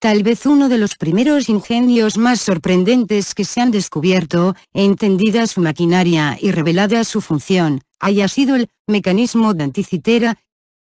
Tal vez uno de los primeros ingenios más sorprendentes que se han descubierto, entendida su maquinaria y revelada su función, haya sido el mecanismo de Anticitera.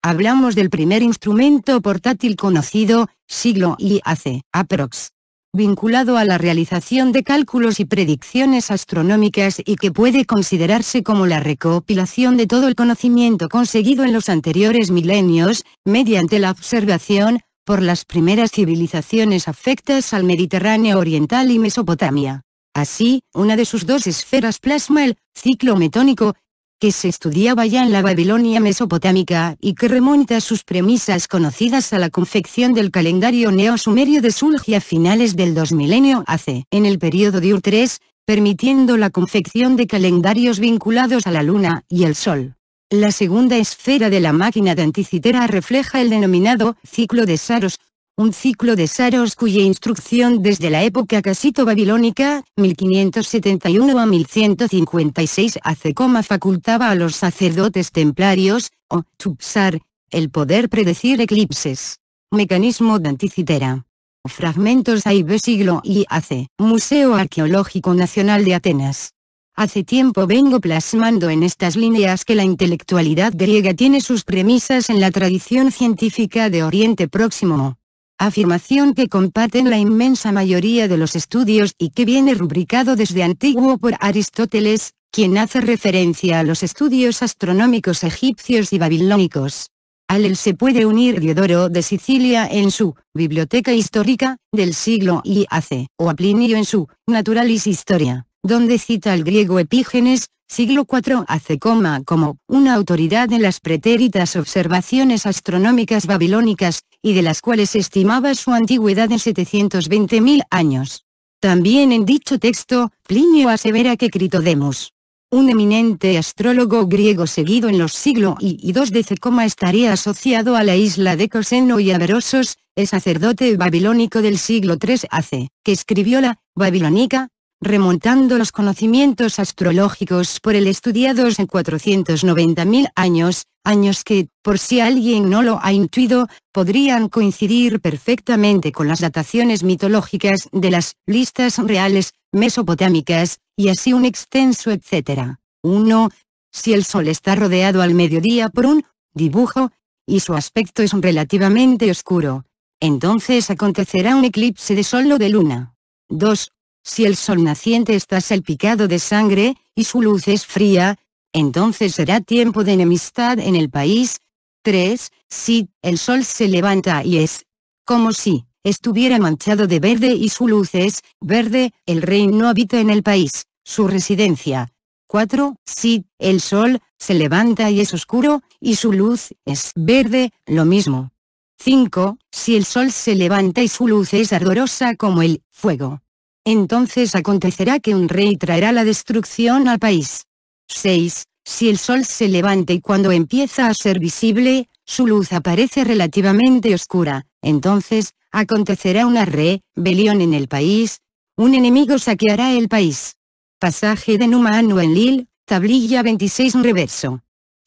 Hablamos del primer instrumento portátil conocido, siglo I hace, aprox, vinculado a la realización de cálculos y predicciones astronómicas y que puede considerarse como la recopilación de todo el conocimiento conseguido en los anteriores milenios, mediante la observación, por las primeras civilizaciones afectas al Mediterráneo oriental y Mesopotamia. Así, una de sus dos esferas plasma el ciclo metónico, que se estudiaba ya en la Babilonia mesopotámica y que remonta sus premisas conocidas a la confección del calendario neo-sumerio de Sulgi a finales del 2 milenio AC, en el periodo de Ur III, permitiendo la confección de calendarios vinculados a la luna y el sol. La segunda esfera de la máquina de Anticitera refleja el denominado ciclo de Saros, un ciclo de Saros cuya instrucción desde la época casito-babilónica, 1571 a 1156 AC, facultaba a los sacerdotes templarios, o Tupsar, el poder predecir eclipses. Mecanismo de Anticitera. Fragmentos A y B siglo I AC, Museo Arqueológico Nacional de Atenas. Hace tiempo vengo plasmando en estas líneas que la intelectualidad griega tiene sus premisas en la tradición científica de Oriente Próximo. Afirmación que comparten la inmensa mayoría de los estudios y que viene rubricado desde antiguo por Aristóteles, quien hace referencia a los estudios astronómicos egipcios y babilónicos. A él se puede unir Diodoro de Sicilia en su Biblioteca Histórica, del siglo I AC, o a Plinio en su Naturalis Historia, donde cita al griego Epígenes, siglo IV AC, como una autoridad en las pretéritas observaciones astronómicas babilónicas, y de las cuales estimaba su antigüedad en 720.000 años. También en dicho texto, Plinio asevera que Critodemus, un eminente astrólogo griego seguido en los siglos I y II DC, estaría asociado a la isla de Coseno y a Berosos, el sacerdote babilónico del siglo III AC, que escribió la Babilónica, remontando los conocimientos astrológicos por él estudiados en 490.000 años, años que, por si alguien no lo ha intuido, podrían coincidir perfectamente con las dataciones mitológicas de las listas reales mesopotámicas, y así un extenso etcétera. 1. Si el Sol está rodeado al mediodía por un dibujo, y su aspecto es relativamente oscuro, entonces acontecerá un eclipse de Sol o de Luna. 2. Si el Sol naciente está salpicado de sangre, y su luz es fría, entonces será tiempo de enemistad en el país. 3. Si el Sol se levanta y es como si estuviera manchado de verde y su luz es verde, el rey no habita en el país, su residencia. 4. Si el Sol se levanta y es oscuro, y su luz es verde, lo mismo. 5. Si el Sol se levanta y su luz es ardorosa como el fuego, entonces acontecerá que un rey traerá la destrucción al país. 6. Si el Sol se levanta y cuando empieza a ser visible, su luz aparece relativamente oscura, entonces acontecerá una rebelión en el país, un enemigo saqueará el país. Pasaje de Numa Anu Enlil, tablilla 26 reverso.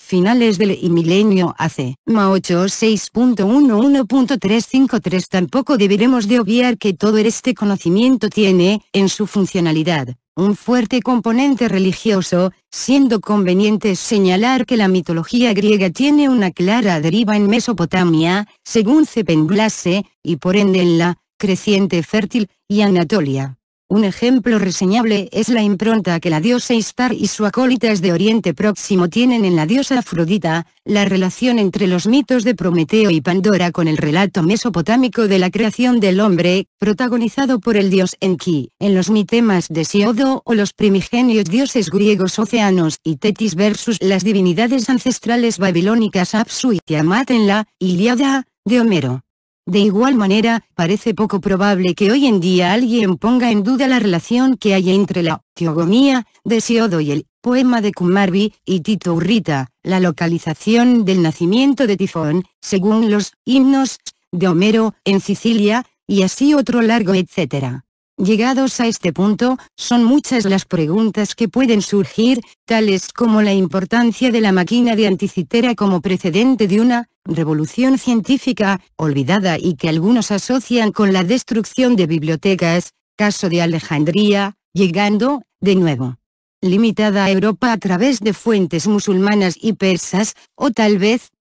Finales del I milenio AC, MA 86.11.353. Tampoco deberemos de obviar que todo este conocimiento tiene, en su funcionalidad, un fuerte componente religioso, siendo conveniente señalar que la mitología griega tiene una clara deriva en Mesopotamia, según Cependlase, y por ende en la creciente fértil, y Anatolia. Un ejemplo reseñable es la impronta que la diosa Istar y su acólitas de Oriente Próximo tienen en la diosa Afrodita, la relación entre los mitos de Prometeo y Pandora con el relato mesopotámico de la creación del hombre, protagonizado por el dios Enki, en los mitemas de Siodo o los primigenios dioses griegos Océanos y Tetis versus las divinidades ancestrales babilónicas Apsu y Tiamat en la Ilíada, de Homero. De igual manera, parece poco probable que hoy en día alguien ponga en duda la relación que hay entre la teogonía de Siodo y el poema de Kumarbi y Tito Urrita, la localización del nacimiento de Tifón, según los himnos de Homero en Sicilia, y así otro largo etcétera. Llegados a este punto, son muchas las preguntas que pueden surgir, tales como la importancia de la máquina de Anticitera como precedente de una revolución científica olvidada y que algunos asocian con la destrucción de bibliotecas, caso de Alejandría, llegando, de nuevo, limitada a Europa a través de fuentes musulmanas y persas, o tal vez,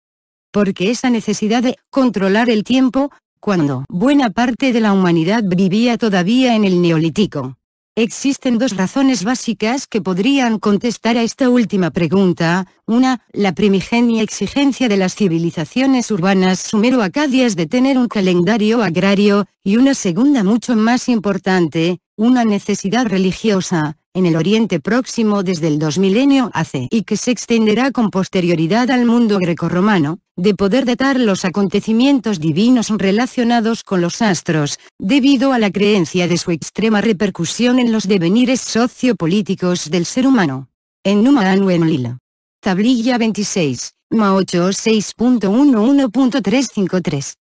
porque esa necesidad de controlar el tiempo, cuando buena parte de la humanidad vivía todavía en el Neolítico. Existen dos razones básicas que podrían contestar a esta última pregunta: una, la primigenia exigencia de las civilizaciones urbanas sumero-acadias de tener un calendario agrario, y una segunda mucho más importante, una necesidad religiosa, en el Oriente Próximo desde el 2 milenio AC y que se extenderá con posterioridad al mundo grecorromano, de poder datar los acontecimientos divinos relacionados con los astros, debido a la creencia de su extrema repercusión en los devenires sociopolíticos del ser humano. En Numa Anuenlil. Tablilla 26, Ma 86.11.353.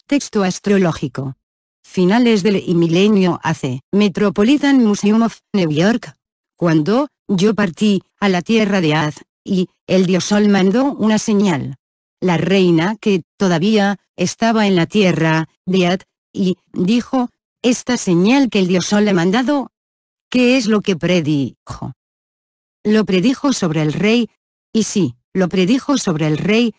Texto astrológico. Finales del milenio AC. Metropolitan Museum of New York. Cuando yo partí a la tierra de Az, y el dios Sol mandó una señal. La reina, que todavía estaba en la tierra de Az, y dijo: esta señal que el dios Sol ha mandado, ¿qué es lo que predijo? Lo predijo sobre el rey, y sí, lo predijo sobre el rey.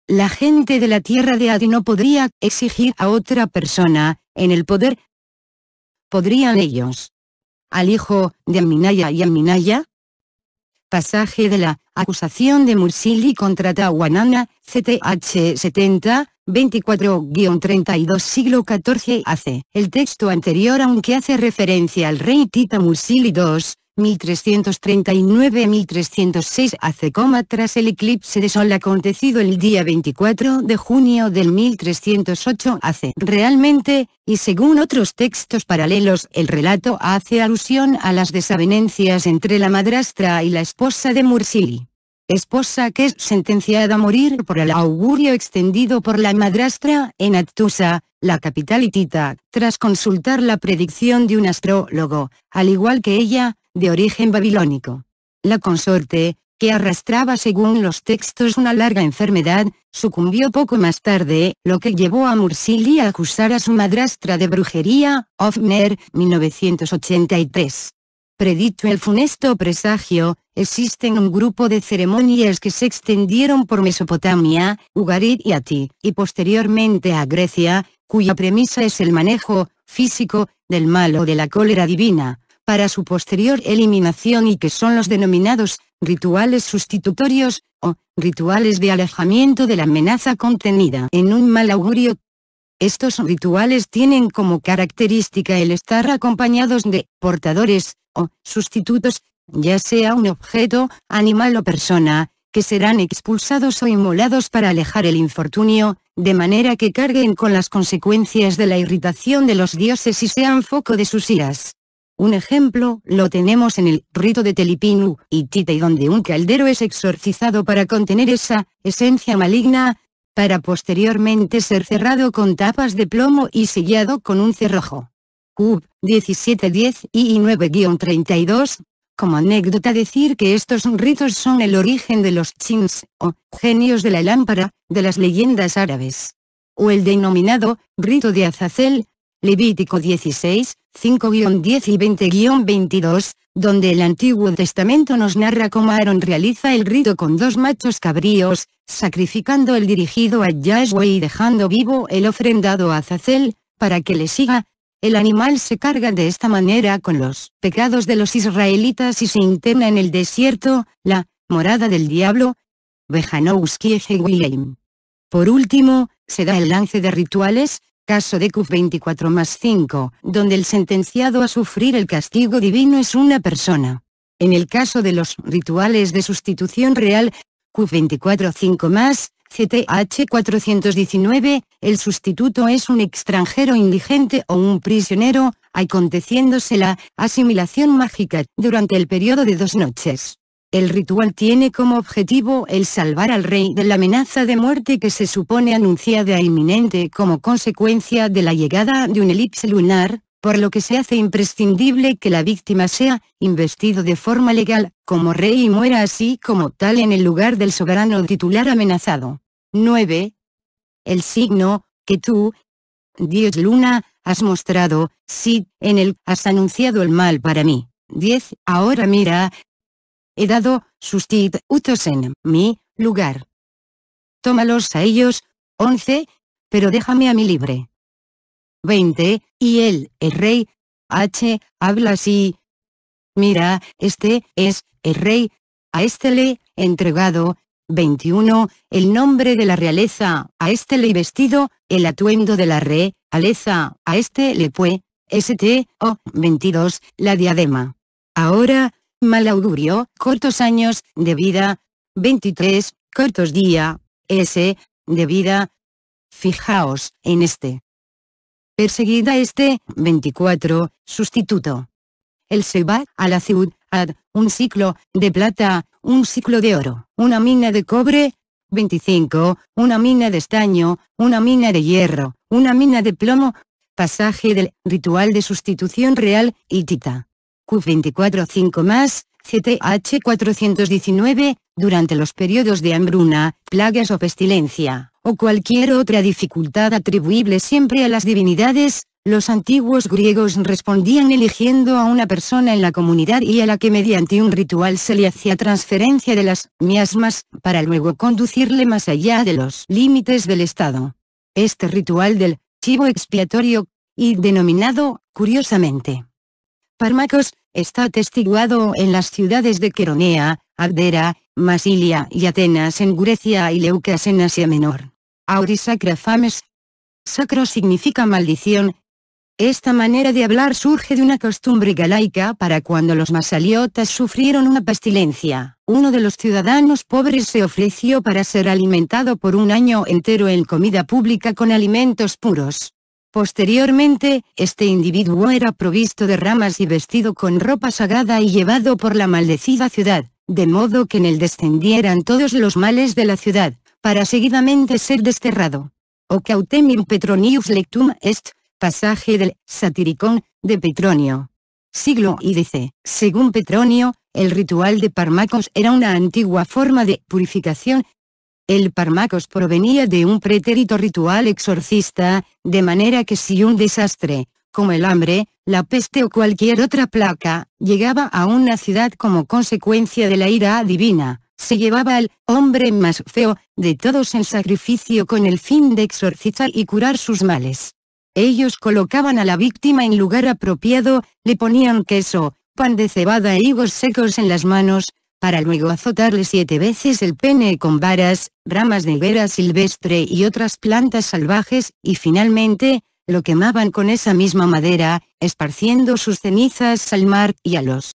La gente de la tierra de Az no podría exigir a otra persona en el poder. ¿Podrían ellos al hijo de Aminaya y Aminaya? Pasaje de la acusación de Mursili contra Tawanana, CTH 70, 24-32 siglo XIV AC. El texto anterior, aunque hace referencia al rey Tita Mursili II, 1339-1306 AC, tras el eclipse de sol acontecido el día 24 de junio del 1308 AC. Realmente, y según otros textos paralelos, el relato hace alusión a las desavenencias entre la madrastra y la esposa de Mursili. Esposa que es sentenciada a morir por el augurio extendido por la madrastra en Hattusa, la capital hitita, tras consultar la predicción de un astrólogo, al igual que ella, de origen babilónico. La consorte, que arrastraba según los textos una larga enfermedad, sucumbió poco más tarde, lo que llevó a Mursili a acusar a su madrastra de brujería. Hofner, 1983. Predicho el funesto presagio, existen un grupo de ceremonias que se extendieron por Mesopotamia, Ugarit y Ati, y posteriormente a Grecia, cuya premisa es el manejo físico del mal o de la cólera divina, para su posterior eliminación, y que son los denominados rituales sustitutorios, o rituales de alejamiento de la amenaza contenida en un mal augurio. Estos rituales tienen como característica el estar acompañados de portadores, o sustitutos, ya sea un objeto, animal o persona, que serán expulsados o inmolados para alejar el infortunio, de manera que carguen con las consecuencias de la irritación de los dioses y sean foco de sus iras. Un ejemplo lo tenemos en el rito de Telipinu hitita, y donde un caldero es exorcizado para contener esa esencia maligna, para posteriormente ser cerrado con tapas de plomo y sellado con un cerrojo. Qub 1710 y 9-32. Como anécdota decir que estos ritos son el origen de los chins, o genios de la lámpara, de las leyendas árabes. O el denominado rito de Azazel, Levítico 16, 5-10 y 20-22, donde el Antiguo Testamento nos narra cómo Aarón realiza el rito con 2 machos cabríos, sacrificando el dirigido a Yahweh y dejando vivo el ofrendado a Azazel, para que le siga. El animal se carga de esta manera con los pecados de los israelitas y se interna en el desierto, la morada del diablo. Bejanowski William. Por último, se da el lance de rituales, caso de Qub 24+5, donde el sentenciado a sufrir el castigo divino es una persona. En el caso de los rituales de sustitución real, Qub 24-5+, CTH 419, el sustituto es un extranjero indigente o un prisionero, aconteciéndose la asimilación mágica durante el periodo de 2 noches. El ritual tiene como objetivo el salvar al rey de la amenaza de muerte que se supone anunciada e inminente como consecuencia de la llegada de un elipse lunar, por lo que se hace imprescindible que la víctima sea investido de forma legal, como rey y muera así como tal en el lugar del soberano titular amenazado. 9. El signo, que tú, Dios Luna, has mostrado, sí, en él has anunciado el mal para mí. 10. Ahora mira, he dado sustitutos en mi lugar. Tómalos a ellos. 11. Pero déjame a mí libre. 20. Y él, el rey, habla así. Mira, este es el rey, a este le he entregado. 21. El nombre de la realeza, a este le he vestido, el atuendo de la realeza, a este le fue, st. 22. La diadema. Ahora, mal augurio, cortos años de vida. 23. Cortos día, de vida. Fijaos en este. Perseguida este. 24. Sustituto. Él se va a la ciudad, un ciclo de plata, un ciclo de oro, una mina de cobre. 25. Una mina de estaño, una mina de hierro, una mina de plomo. Pasaje del ritual de sustitución real, hitita. Q24 5 más, CTH 419, durante los periodos de hambruna, plagas o pestilencia, o cualquier otra dificultad atribuible siempre a las divinidades, los antiguos griegos respondían eligiendo a una persona en la comunidad y a la que mediante un ritual se le hacía transferencia de las miasmas, para luego conducirle más allá de los límites del estado. Este ritual del chivo expiatorio, y denominado, curiosamente, Fármacos, está atestiguado en las ciudades de Queronea, Abdera, Masilia y Atenas en Grecia y Leucas en Asia Menor. Auris sacra fames. Sacro significa maldición. Esta manera de hablar surge de una costumbre galaica para cuando los masaliotas sufrieron una pestilencia. Uno de los ciudadanos pobres se ofreció para ser alimentado por un año entero en comida pública con alimentos puros. Posteriormente, este individuo era provisto de ramas y vestido con ropa sagrada y llevado por la maldecida ciudad, de modo que en él descendieran todos los males de la ciudad, para seguidamente ser desterrado. O cautemim Petronius lectum est, pasaje del Satiricón, de Petronio. Siglo y dice, según Petronio, el ritual de Fármacos era una antigua forma de purificación. El Fármacos provenía de un pretérito ritual exorcista, de manera que si un desastre, como el hambre, la peste o cualquier otra plaga, llegaba a una ciudad como consecuencia de la ira divina, se llevaba al hombre más feo de todos en sacrificio con el fin de exorcizar y curar sus males. Ellos colocaban a la víctima en lugar apropiado, le ponían queso, pan de cebada e higos secos en las manos, para luego azotarle 7 veces el pene con varas, ramas de higuera silvestre y otras plantas salvajes, y finalmente, lo quemaban con esa misma madera, esparciendo sus cenizas al mar y a los